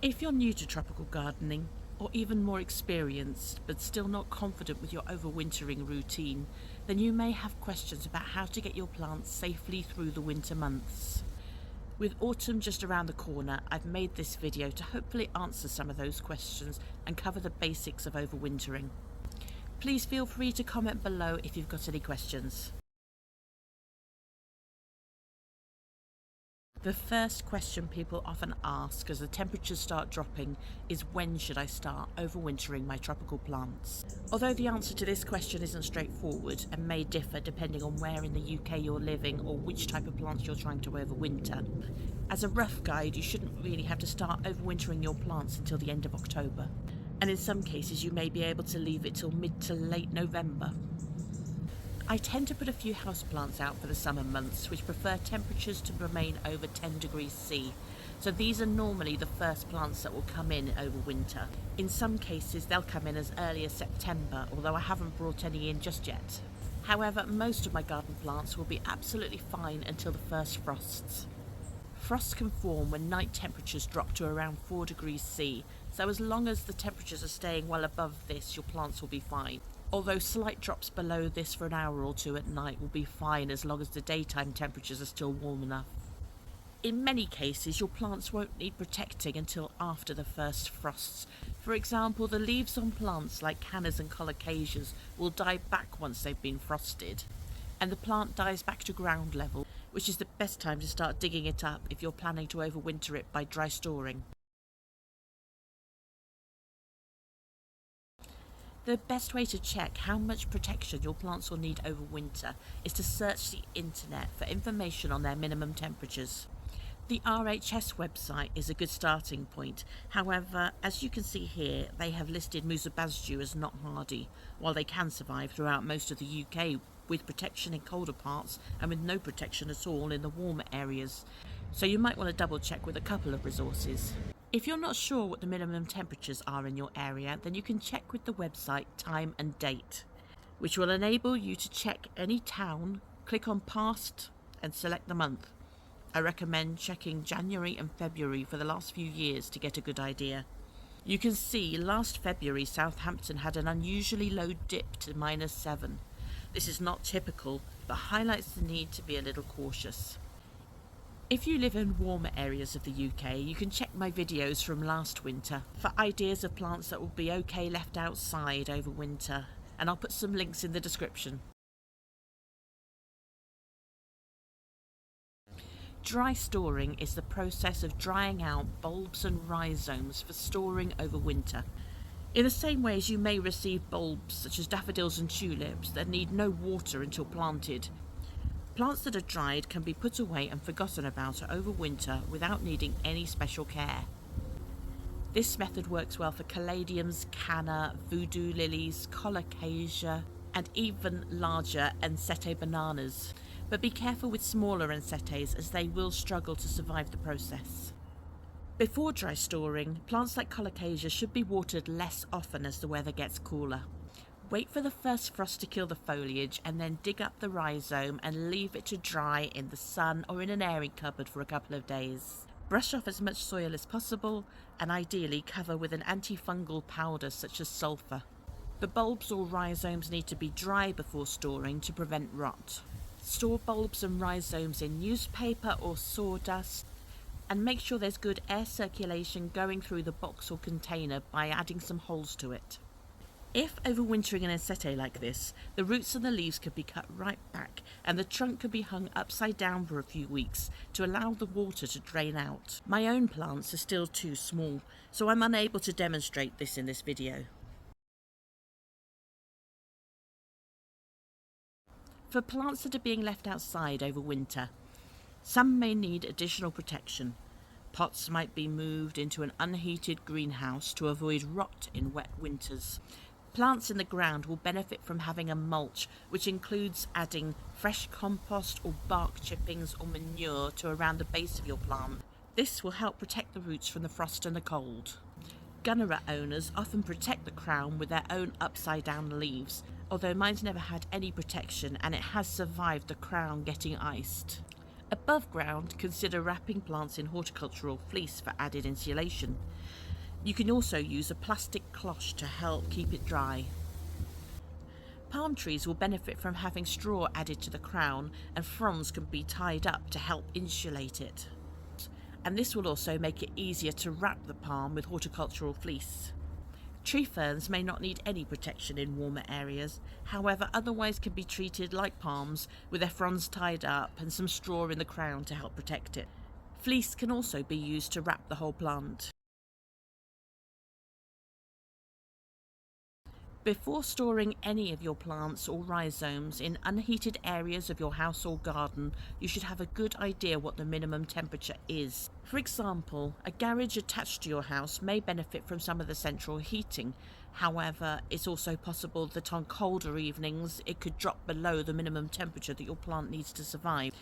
If you're new to tropical gardening, or even more experienced but still not confident with your overwintering routine, then you may have questions about how to get your plants safely through the winter months. With autumn just around the corner, I've made this video to hopefully answer some of those questions and cover the basics of overwintering. Please feel free to comment below if you've got any questions. The first question people often ask as the temperatures start dropping is, when should I start overwintering my tropical plants? Although the answer to this question isn't straightforward and may differ depending on where in the UK you're living or which type of plants you're trying to overwinter, as a rough guide you shouldn't really have to start overwintering your plants until the end of October, and in some cases you may be able to leave it till mid to late November. I tend to put a few houseplants out for the summer months which prefer temperatures to remain over 10 degrees C, so these are normally the first plants that will come in over winter. In some cases they'll come in as early as September, although I haven't brought any in just yet. However, most of my garden plants will be absolutely fine until the first frosts. Frosts can form when night temperatures drop to around 4 degrees C, so as long as the temperatures are staying well above this, your plants will be fine. Although slight drops below this for an hour or two at night will be fine as long as the daytime temperatures are still warm enough. In many cases, your plants won't need protecting until after the first frosts. For example, the leaves on plants like cannas and colocasias will die back once they've been frosted, and the plant dies back to ground level, which is the best time to start digging it up if you're planning to overwinter it by dry storing. The best way to check how much protection your plants will need over winter is to search the internet for information on their minimum temperatures. The RHS website is a good starting point. However, as you can see here, they have listed Musabasju as not hardy, while they can survive throughout most of the UK with protection in colder parts and with no protection at all in the warmer areas. So you might want to double check with a couple of resources. If you're not sure what the minimum temperatures are in your area, then you can check with the website Time and Date, which will enable you to check any town, click on Past and select the month. I recommend checking January and February for the last few years to get a good idea. You can see last February Southampton had an unusually low dip to -7. This is not typical, but highlights the need to be a little cautious. If you live in warmer areas of the UK, you can check my videos from last winter for ideas of plants that will be okay left outside over winter, and I'll put some links in the description. Dry storing is the process of drying out bulbs and rhizomes for storing over winter. In the same way as you may receive bulbs such as daffodils and tulips that need no water until planted, plants that are dried can be put away and forgotten about over winter without needing any special care. This method works well for caladiums, canna, voodoo lilies, colocasia, and even larger Ensete bananas. But be careful with smaller Ensetes as they will struggle to survive the process. Before dry storing, plants like colocasia should be watered less often as the weather gets cooler. Wait for the first frost to kill the foliage and then dig up the rhizome and leave it to dry in the sun or in an airing cupboard for a couple of days. Brush off as much soil as possible and ideally cover with an antifungal powder such as sulfur. The bulbs or rhizomes need to be dry before storing to prevent rot. Store bulbs and rhizomes in newspaper or sawdust, and make sure there's good air circulation going through the box or container by adding some holes to it. If overwintering an Ensete like this, the roots and the leaves could be cut right back and the trunk could be hung upside down for a few weeks to allow the water to drain out. My own plants are still too small, so I'm unable to demonstrate this in this video. For plants that are being left outside over winter, some may need additional protection. Pots might be moved into an unheated greenhouse to avoid rot in wet winters. Plants in the ground will benefit from having a mulch, which includes adding fresh compost or bark chippings or manure to around the base of your plant. This will help protect the roots from the frost and the cold. Gunnera owners often protect the crown with their own upside down leaves, although mine's never had any protection and it has survived the crown getting iced. Above ground, consider wrapping plants in horticultural fleece for added insulation. You can also use a plastic cloche to help keep it dry. Palm trees will benefit from having straw added to the crown, and fronds can be tied up to help insulate it. And this will also make it easier to wrap the palm with horticultural fleece. Tree ferns may not need any protection in warmer areas, however otherwise can be treated like palms with their fronds tied up and some straw in the crown to help protect it. Fleece can also be used to wrap the whole plant. Before storing any of your plants or rhizomes in unheated areas of your house or garden, you should have a good idea what the minimum temperature is. For example, a garage attached to your house may benefit from some of the central heating. However, it's also possible that on colder evenings it could drop below the minimum temperature that your plant needs to survive.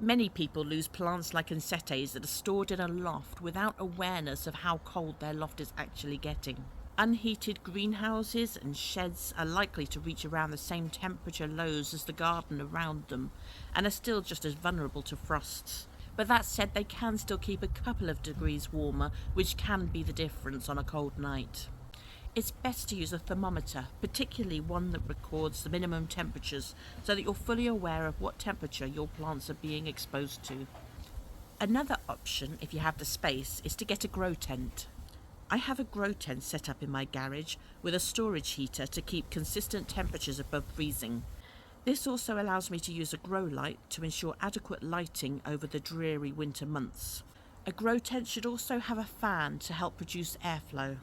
Many people lose plants like poinsettias that are stored in a loft without awareness of how cold their loft is actually getting. Unheated greenhouses and sheds are likely to reach around the same temperature lows as the garden around them, and are still just as vulnerable to frosts. But that said, they can still keep a couple of degrees warmer, which can be the difference on a cold night. It's best to use a thermometer, particularly one that records the minimum temperatures, so that you're fully aware of what temperature your plants are being exposed to. Another option, if you have the space, is to get a grow tent. I have a grow tent set up in my garage with a storage heater to keep consistent temperatures above freezing. This also allows me to use a grow light to ensure adequate lighting over the dreary winter months. A grow tent should also have a fan to help produce airflow.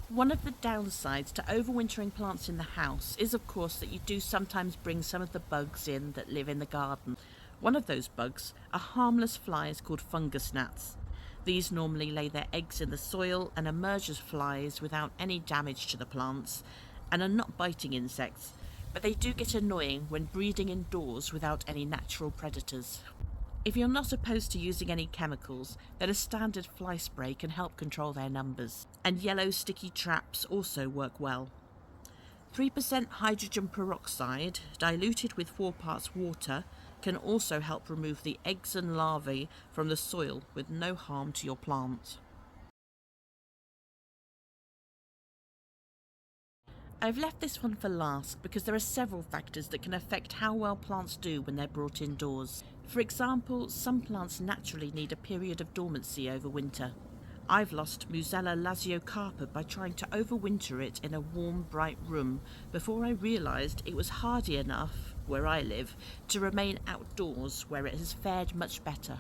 One of the downsides to overwintering plants in the house is of course that you do sometimes bring some of the bugs in that live in the garden. One of those bugs are harmless flies called fungus gnats. These normally lay their eggs in the soil and emerge as flies without any damage to the plants, and are not biting insects, but they do get annoying when breeding indoors without any natural predators. If you're not opposed to using any chemicals, then a standard fly spray can help control their numbers, and yellow sticky traps also work well. 3% hydrogen peroxide, diluted with 4 parts water, can also help remove the eggs and larvae from the soil with no harm to your plant. I've left this one for last because there are several factors that can affect how well plants do when they're brought indoors. For example, some plants naturally need a period of dormancy over winter. I've lost Musella lasiocarpa by trying to overwinter it in a warm, bright room before I realised it was hardy enough, where I live, to remain outdoors where it has fared much better.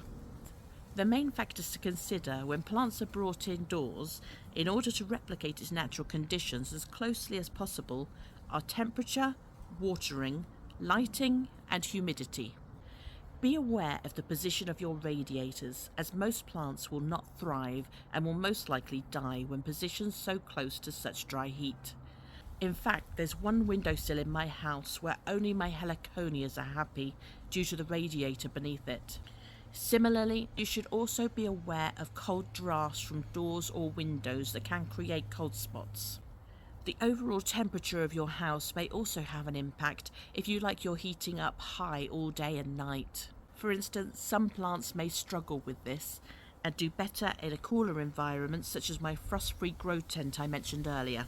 The main factors to consider when plants are brought indoors in order to replicate its natural conditions as closely as possible are temperature, watering, lighting and humidity. Be aware of the position of your radiators, as most plants will not thrive and will most likely die when positioned so close to such dry heat. In fact, there's one windowsill in my house where only my heliconias are happy due to the radiator beneath it. Similarly, you should also be aware of cold drafts from doors or windows that can create cold spots. The overall temperature of your house may also have an impact if you like your heating up high all day and night. For instance, some plants may struggle with this and do better in a cooler environment, such as my frost-free grow tent I mentioned earlier.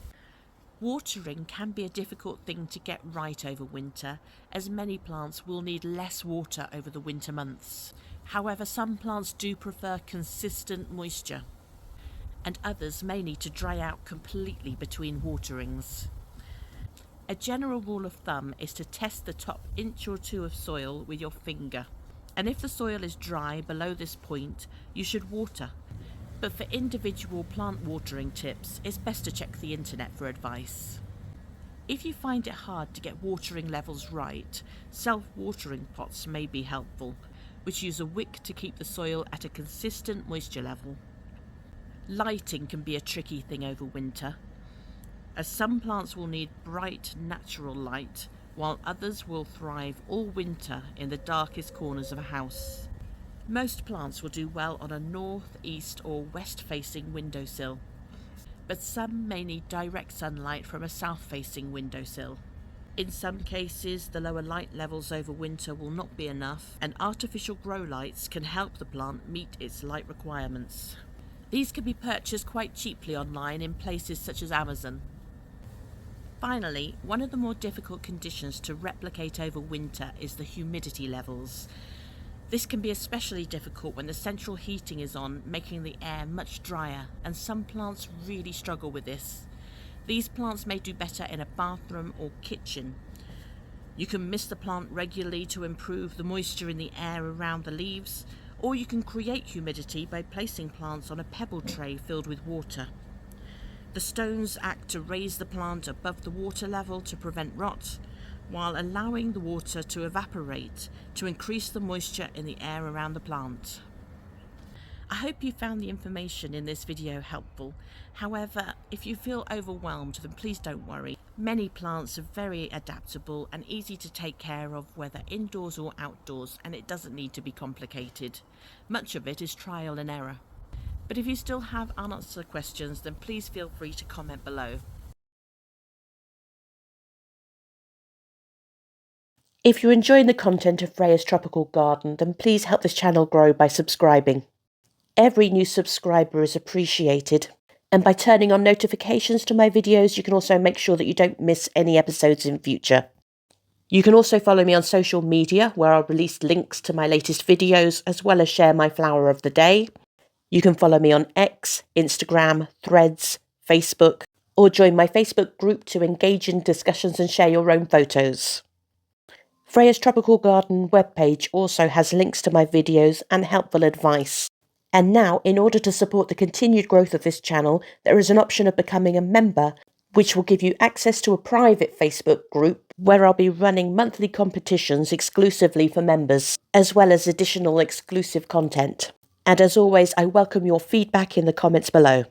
Watering can be a difficult thing to get right over winter, as many plants will need less water over the winter months. However, some plants do prefer consistent moisture, and others may need to dry out completely between waterings. A general rule of thumb is to test the top inch or two of soil with your finger, and if the soil is dry below this point, you should water. But for individual plant watering tips, it's best to check the internet for advice. If you find it hard to get watering levels right, self-watering pots may be helpful, which use a wick to keep the soil at a consistent moisture level. Lighting can be a tricky thing over winter, as some plants will need bright, natural light, while others will thrive all winter in the darkest corners of a house. Most plants will do well on a north, east or west-facing windowsill, but some may need direct sunlight from a south-facing windowsill. In some cases, the lower light levels over winter will not be enough, and artificial grow lights can help the plant meet its light requirements. These can be purchased quite cheaply online in places such as Amazon. Finally, one of the more difficult conditions to replicate over winter is the humidity levels. This can be especially difficult when the central heating is on, making the air much drier, and some plants really struggle with this. These plants may do better in a bathroom or kitchen. You can mist the plant regularly to improve the moisture in the air around the leaves, or you can create humidity by placing plants on a pebble tray filled with water. The stones act to raise the plant above the water level to prevent rot, while allowing the water to evaporate to increase the moisture in the air around the plant. I hope you found the information in this video helpful. However, if you feel overwhelmed, then please don't worry. Many plants are very adaptable and easy to take care of, whether indoors or outdoors, and it doesn't need to be complicated. Much of it is trial and error. But if you still have unanswered questions, then please feel free to comment below. If you're enjoying the content of Freya's Tropical Garden, then please help this channel grow by subscribing. Every new subscriber is appreciated, and by turning on notifications to my videos, you can also make sure that you don't miss any episodes in future. You can also follow me on social media, where I'll release links to my latest videos, as well as share my flower of the day. You can follow me on X, Instagram, Threads, Facebook, or join my Facebook group to engage in discussions and share your own photos. Freya's Tropical Garden webpage also has links to my videos and helpful advice. And now, in order to support the continued growth of this channel, there is an option of becoming a member, which will give you access to a private Facebook group where I'll be running monthly competitions exclusively for members, as well as additional exclusive content. And as always, I welcome your feedback in the comments below.